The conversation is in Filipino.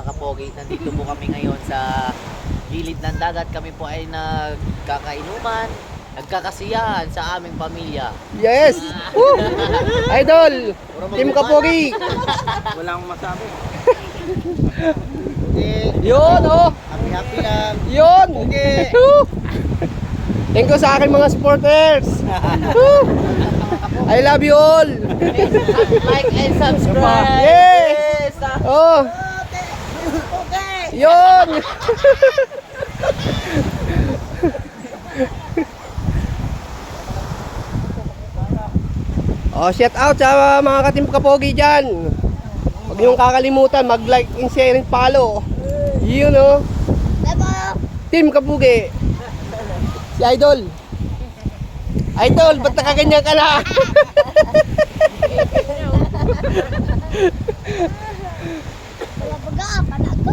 kapogi. Nandito po kami ngayon sa gilid ng dagat. Kami po ay nagkakainuman, nagkakasiyahan sa aming pamilya. Yes! Woo! Idol! Team Kapogi! Walang masabi. Yun, oh! Happy lang. Yun! Woo! Thank you sa aking mga supporters! Woo! I love you all! Like and subscribe. Yes! Oh! Yun! Oh, shout out sa mga ka-team Kapogi dyan. Huwag niyong kakalimutan mag-like and share and follow. Yun, oh. Team Kapogi. Si Idol. Idol, ba't nakaganyan ka na? Wala baga, panago.